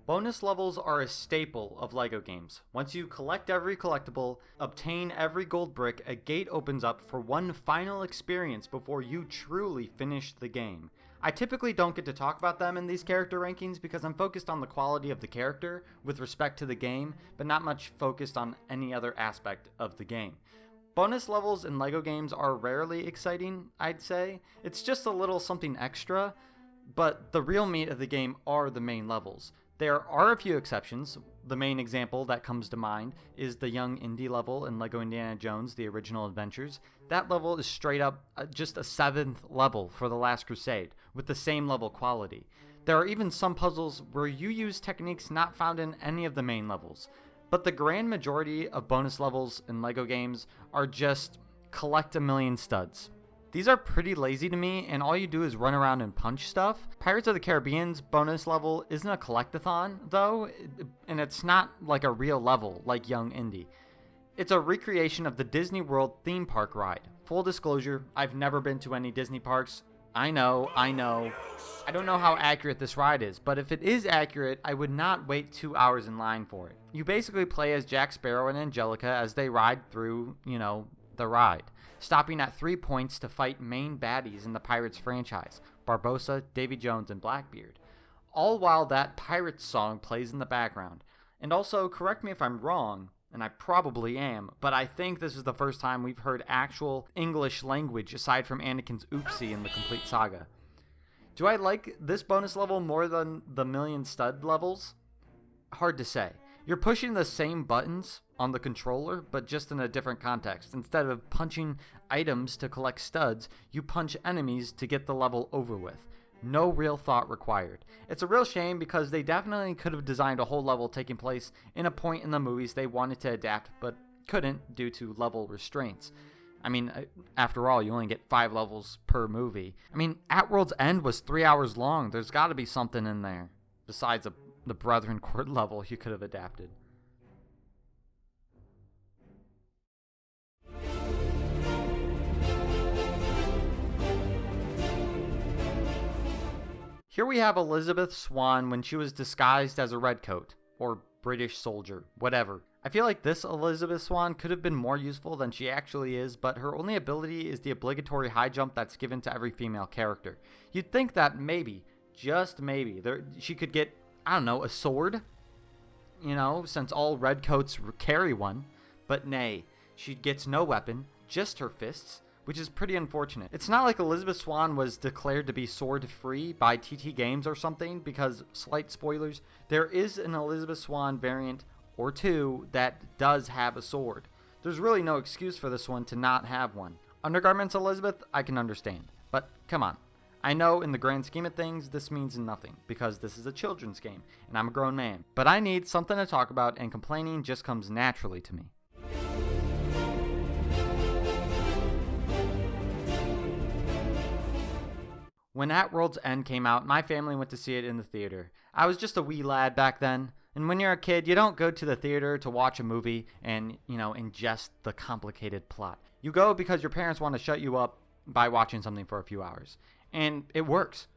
Bonus levels are a staple of LEGO games. Once you collect every collectible, obtain every gold brick, a gate opens up for one final experience before you truly finish the game. I typically don't get to talk about them in these character rankings because I'm focused on the quality of the character with respect to the game, but not much focused on any other aspect of the game. Bonus levels in LEGO games are rarely exciting, I'd say. It's just a little something extra, but the real meat of the game are the main levels. There are a few exceptions. The main example that comes to mind is the young Indy level in LEGO Indiana Jones: The Original Adventures. That level is straight up just a 7th level for The Last Crusade, with the same level quality. There are even some puzzles where you use techniques not found in any of the main levels. But the grand majority of bonus levels in LEGO games are just collect a million studs. These are pretty lazy to me, and all you do is run around and punch stuff. Pirates of the Caribbean's bonus level isn't a collectathon, though, and it's not like a real level like Young Indy. It's a recreation of the Disney World theme park ride. Full disclosure, I've never been to any Disney parks. I know. I don't know how accurate this ride is, but if it is accurate, I would not wait 2 hours in line for it. You basically play as Jack Sparrow and Angelica as they ride through, the ride, stopping at 3 points to fight main baddies in the Pirates franchise, Barbossa, Davy Jones, and Blackbeard, all while that Pirates song plays in the background. And also, correct me if I'm wrong, and I probably am, but I think this is the first time we've heard actual English language aside from Anakin's oopsie in the complete saga. Do I like this bonus level more than the million stud levels? Hard to say. You're pushing the same buttons on the controller, but just in a different context. Instead of punching items to collect studs, you punch enemies to get the level over with. No real thought required. It's a real shame because they definitely could have designed a whole level taking place in a point in the movies they wanted to adapt, but couldn't due to level restraints. I mean, after all, you only get 5 levels per movie. I mean, At World's End was 3 hours long. There's got to be something in there besides the Brethren Court level you could have adapted. Here we have Elizabeth Swann when she was disguised as a redcoat, or British soldier, whatever. I feel like this Elizabeth Swann could have been more useful than she actually is, but her only ability is the obligatory high jump that's given to every female character. You'd think that maybe, just maybe, she could get, I don't know, a sword? Since all redcoats carry one. But nay, she gets no weapon, just her fists, which is pretty unfortunate. It's not like Elizabeth Swann was declared to be sword-free by TT Games or something, because, slight spoilers, there is an Elizabeth Swann variant or two that does have a sword. There's really no excuse for this one to not have one. Undergarments Elizabeth, I can understand. But, come on. I know in the grand scheme of things, this means nothing, because this is a children's game, and I'm a grown man. But I need something to talk about, and complaining just comes naturally to me. When At World's End came out, my family went to see it in the theater. I was just a wee lad back then, and when you're a kid, you don't go to the theater to watch a movie and, ingest the complicated plot. You go because your parents want to shut you up by watching something for a few hours. And it works.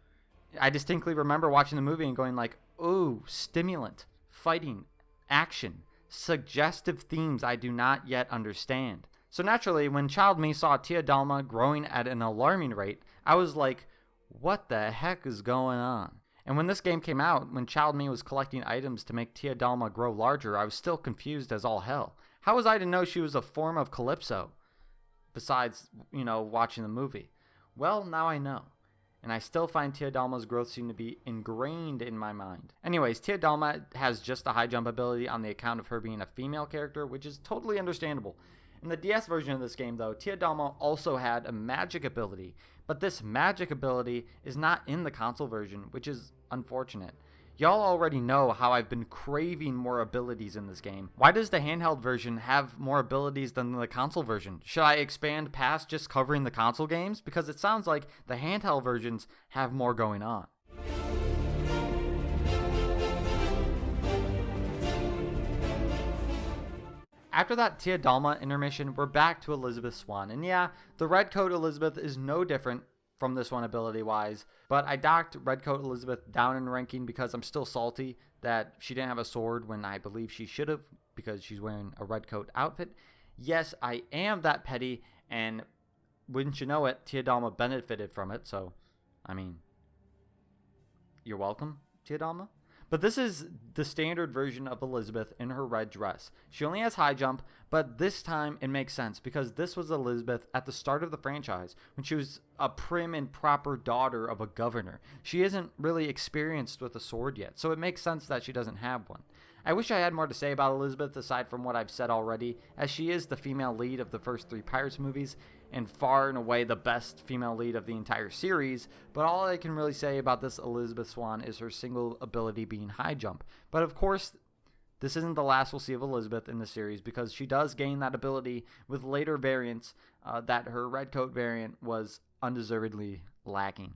I distinctly remember watching the movie and going like, ooh, stimulant, fighting, action, suggestive themes I do not yet understand. So naturally, when child me saw Tia Dalma growing at an alarming rate, I was like, what the heck is going on? And when this game came out, when child me was collecting items to make Tia Dalma grow larger, I was still confused as all hell. How was I to know she was a form of Calypso? Besides, watching the movie. Well, now I know. And I still find Tia Dalma's growth seem to be ingrained in my mind. Anyways, Tia Dalma has just a high jump ability on the account of her being a female character, which is totally understandable. In the DS version of this game, though, Tia Dalma also had a magic ability, but this magic ability is not in the console version, which is unfortunate. Y'all already know how I've been craving more abilities in this game. Why does the handheld version have more abilities than the console version? Should I expand past just covering the console games? Because it sounds like the handheld versions have more going on. After that Tia Dalma intermission, we're back to Elizabeth Swann. And yeah, the Redcoat Elizabeth is no different from this one ability-wise, but I docked Redcoat Elizabeth down in ranking because I'm still salty that she didn't have a sword when I believe she should have because she's wearing a red coat outfit. Yes, I am that petty, and wouldn't you know it, Tia Dalma benefited from it, so, I mean, you're welcome, Tia Dalma. But this is the standard version of Elizabeth in her red dress. She only has high jump, but this time it makes sense because this was Elizabeth at the start of the franchise when she was a prim and proper daughter of a governor. She isn't really experienced with a sword yet, so it makes sense that she doesn't have one. I wish I had more to say about Elizabeth aside from what I've said already, as she is the female lead of the first 3 Pirates movies, and far and away the best female lead of the entire series, but all I can really say about this Elizabeth Swann is her single ability being high jump. But of course, this isn't the last we'll see of Elizabeth in the series, because she does gain that ability with later variants that her red coat variant was undeservedly lacking.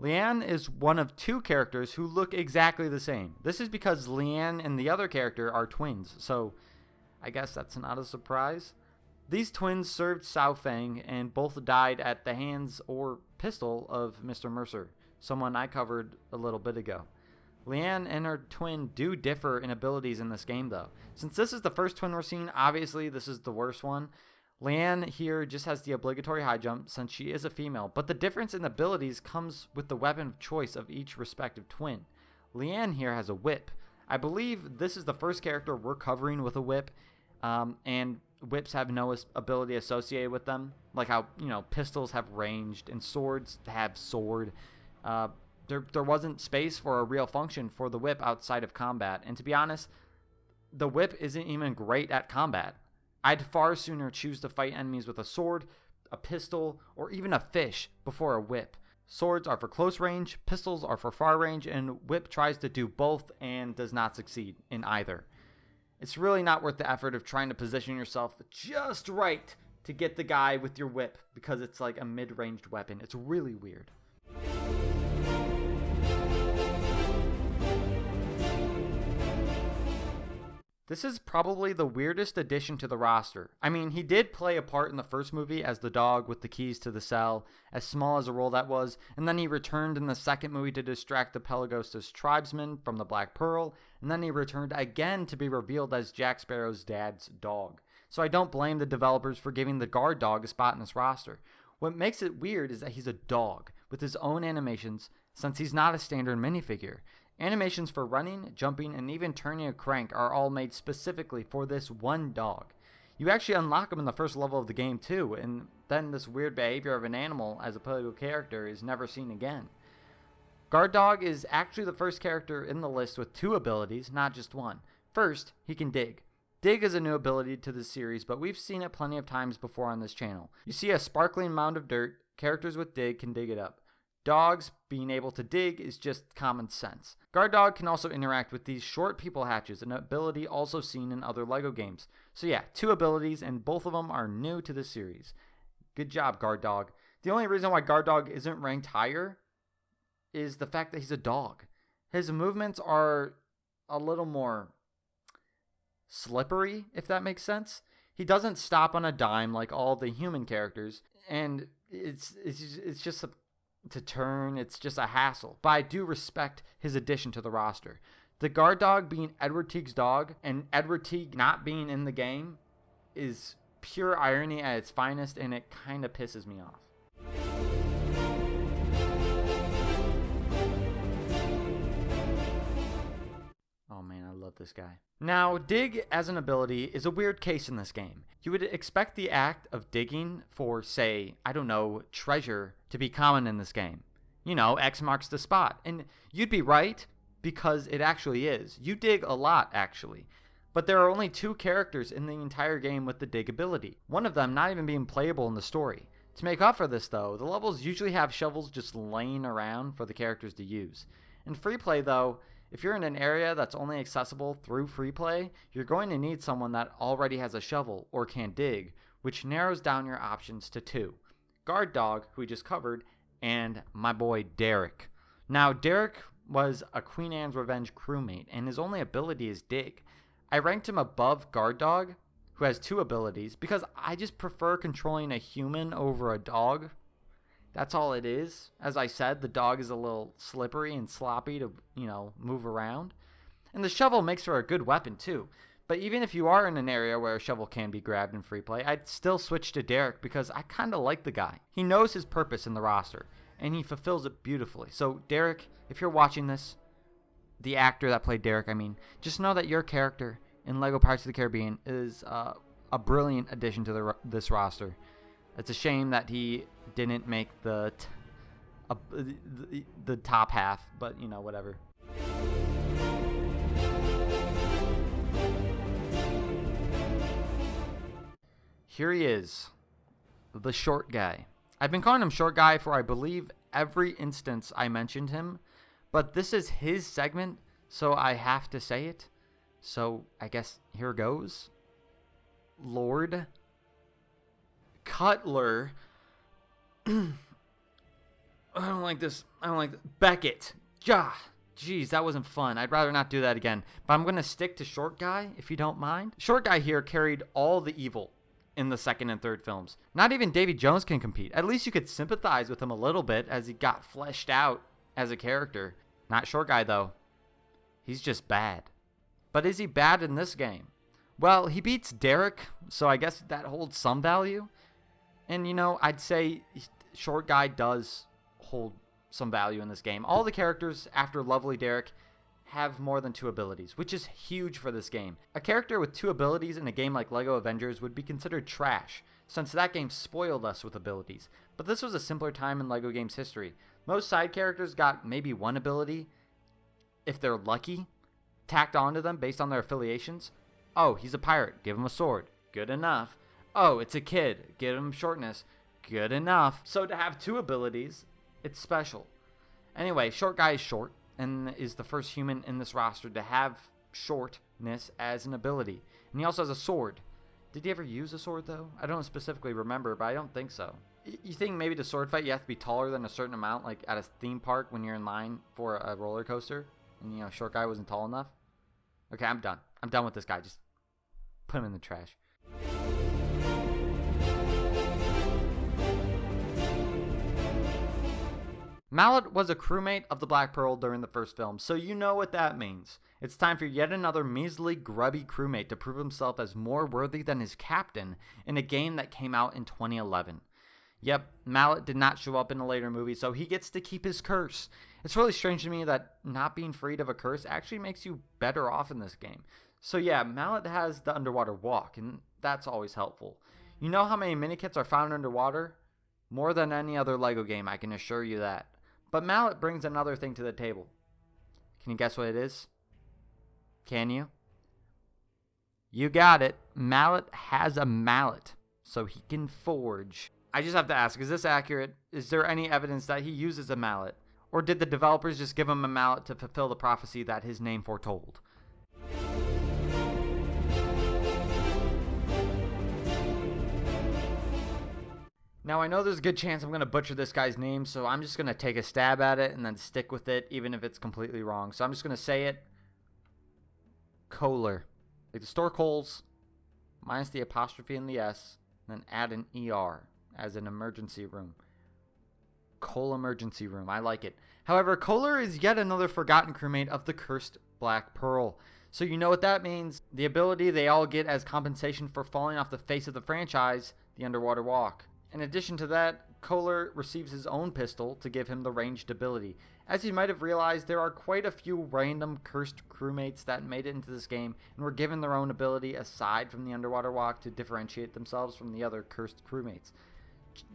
Leanne is one of 2 characters who look exactly the same. This is because Leanne and the other character are twins, so I guess that's not a surprise. These twins served Sao Feng and both died at the hands or pistol of Mr. Mercer, someone I covered a little bit ago. Leanne and her twin do differ in abilities in this game though. Since this is the first twin we're seeing, obviously this is the worst one. Leanne here just has the obligatory high jump since she is a female, but the difference in abilities comes with the weapon of choice of each respective twin. Leanne here has a whip. I believe this is the first character we're covering with a whip, and whips have no ability associated with them, like how, pistols have ranged and swords have sword. There wasn't space for a real function for the whip outside of combat, and to be honest, the whip isn't even great at combat. I'd far sooner choose to fight enemies with a sword, a pistol, or even a fish before a whip. Swords are for close range, pistols are for far range, and whip tries to do both and does not succeed in either. It's really not worth the effort of trying to position yourself just right to get the guy with your whip because it's like a mid-ranged weapon. It's really weird. This is probably the weirdest addition to the roster. I mean, he did play a part in the first movie as the dog with the keys to the cell, as small as a role that was, and then he returned in the second movie to distract the Pelagostos tribesmen from the Black Pearl, and then he returned again to be revealed as Jack Sparrow's dad's dog. So I don't blame the developers for giving the guard dog a spot in this roster. What makes it weird is that he's a dog, with his own animations, since he's not a standard minifigure. Animations for running, jumping, and even turning a crank are all made specifically for this one dog. You actually unlock him in the first level of the game too, and then this weird behavior of an animal as a playable character is never seen again. Guard Dog is actually the first character in the list with 2 abilities, not just one. First, he can dig. Dig is a new ability to the series, but we've seen it plenty of times before on this channel. You see a sparkling mound of dirt, characters with dig can dig it up. Dogs being able to dig is just common sense. Guard Dog can also interact with these short people hatches, an ability also seen in other LEGO games. So yeah, 2 abilities, and both of them are new to the series. Good job, Guard Dog. The only reason why Guard Dog isn't ranked higher is the fact that he's a dog. His movements are a little more slippery, if that makes sense. He doesn't stop on a dime like all the human characters, and it's just to turn, it's just a hassle. But I do respect his addition to the roster. The guard dog being Edward Teague's dog and Edward Teague not being in the game is pure irony at its finest, and it kind of pisses me off. Oh man, I love this guy. Now, dig as an ability is a weird case in this game. You would expect the act of digging for, say, I don't know, treasure to be common in this game. You know, X marks the spot. And you'd be right, because it actually is. You dig a lot, actually. But there are only 2 characters in the entire game with the dig ability. One of them not even being playable in the story. To make up for this, though, the levels usually have shovels just laying around for the characters to use. In free play, though, if you're in an area that's only accessible through free play, you're going to need someone that already has a shovel or can dig, which narrows down your options to 2. Guard Dog, who we just covered, and my boy Derek. Now, Derek was a Queen Anne's Revenge crewmate, and his only ability is dig. I ranked him above Guard Dog, who has 2 abilities, because I just prefer controlling a human over a dog. That's all it is. As I said, the dog is a little slippery and sloppy to, move around. And the shovel makes for a good weapon too. But even if you are in an area where a shovel can be grabbed in free play, I'd still switch to Derek because I kind of like the guy. He knows his purpose in the roster, and he fulfills it beautifully. So Derek, if you're watching this, the actor that played Derek, just know that your character in LEGO Pirates of the Caribbean is a brilliant addition to this roster. It's a shame that he didn't make the top half, but whatever. Here he is, the short guy. I've been calling him short guy for, I believe, every instance I mentioned him, but this is his segment, so I have to say it. So I guess here goes. Lord Cutler. I don't like this. Beckett. Jeez, that wasn't fun. I'd rather not do that again. But I'm going to stick to short guy, if you don't mind. Short guy here carried all the evil in the second and third films. Not even Davy Jones can compete. At least you could sympathize with him a little bit as he got fleshed out as a character. Not short guy, though. He's just bad. But is he bad in this game? Well, he beats Derek, so I guess that holds some value. And, I'd say short guy does hold some value in this game. All the characters after Lovely Derek have more than 2 abilities, which is huge for this game. A character with 2 abilities in a game like LEGO Avengers would be considered trash, since that game spoiled us with abilities. But this was a simpler time in LEGO games history. Most side characters got maybe 1 ability, if they're lucky, tacked onto them based on their affiliations. Oh, he's a pirate, give him a sword. Good enough. Oh, it's a kid, give him shortness. Good enough. So to have 2 abilities, it's special. Anyway, short guy is short, and is the first human in this roster to have shortness as an ability. And he also has a sword. Did he ever use a sword, though? I don't specifically remember, but I don't think so. You think maybe to sword fight you have to be taller than a certain amount, like at a theme park when you're in line for a roller coaster, and short guy wasn't tall enough? Okay, I'm done. I'm done with this guy. Just put him in the trash. Mallet was a crewmate of the Black Pearl during the first film, so you know what that means. It's time for yet another measly, grubby crewmate to prove himself as more worthy than his captain in a game that came out in 2011. Yep, Mallet did not show up in a later movie, so he gets to keep his curse. It's really strange to me that not being freed of a curse actually makes you better off in this game. So yeah, Mallet has the underwater walk, and that's always helpful. You know how many minikits are found underwater? More than any other LEGO game, I can assure you that. But Mallet brings another thing to the table. Can you guess what it is? Can you? You got it. Mallet has a mallet, so he can forge. I just have to ask, is this accurate? Is there any evidence that he uses a mallet? Or did the developers just give him a mallet to fulfill the prophecy that his name foretold? Now, I know there's a good chance I'm going to butcher this guy's name, so I'm just going to take a stab at it and then stick with it, even if it's completely wrong. So I'm just going to say it. Kohler. Like the store Coles, minus the apostrophe and the S, and then add an ER as an emergency room. Cole Emergency Room. I like it. However, Kohler is yet another forgotten crewmate of the cursed Black Pearl. So you know what that means. The ability they all get as compensation for falling off the face of the franchise, the underwater walk. In addition to that, Kohler receives his own pistol to give him the ranged ability. As you might have realized, there are quite a few random cursed crewmates that made it into this game and were given their own ability aside from the underwater walk to differentiate themselves from the other cursed crewmates.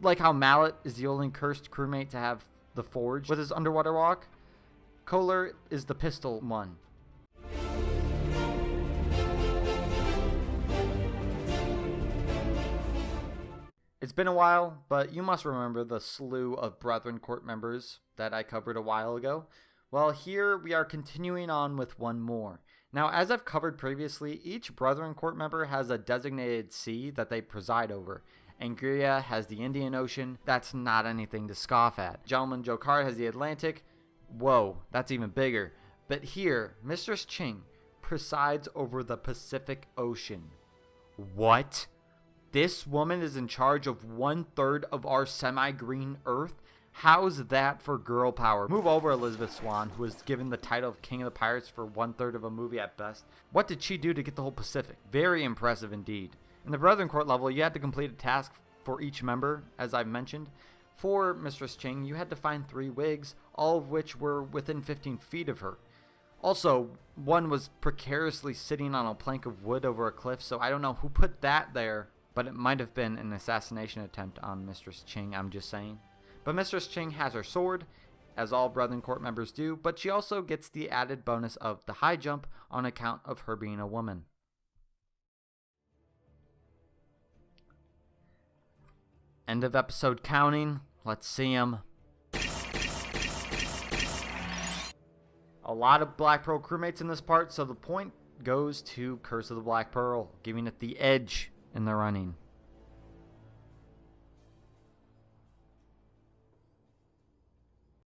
Like how Mallet is the only cursed crewmate to have the forge with his underwater walk, Kohler is the pistol one. It's been a while, but you must remember the slew of Brethren Court members that I covered a while ago. Well, here we are continuing on with one more. Now, as I've covered previously, each Brethren Court member has a designated sea that they preside over. Angria has the Indian Ocean. That's not anything to scoff at. Gentleman Jokard has the Atlantic. Whoa, that's even bigger. But here, Mistress Ching presides over the Pacific Ocean. What? This woman is in charge of 1/3 of our semi-green Earth? How's that for girl power? Move over, Elizabeth Swann, who was given the title of King of the Pirates for 1/3 of a movie at best. What did she do to get the whole Pacific? Very impressive indeed. In the Brethren Court level, you had to complete a task for each member, as I've mentioned. For Mistress Ching, you had to find 3 wigs, all of which were within 15 feet of her. Also, one was precariously sitting on a plank of wood over a cliff, so I don't know who put that there, but it might have been an assassination attempt on Mistress Ching, I'm just saying. But Mistress Ching has her sword, as all Brethren Court members do, but she also gets the added bonus of the high jump on account of her being a woman. End of episode counting. Let's see them. A lot of Black Pearl crewmates in this part, so the point goes to Curse of the Black Pearl, giving it the edge in the running.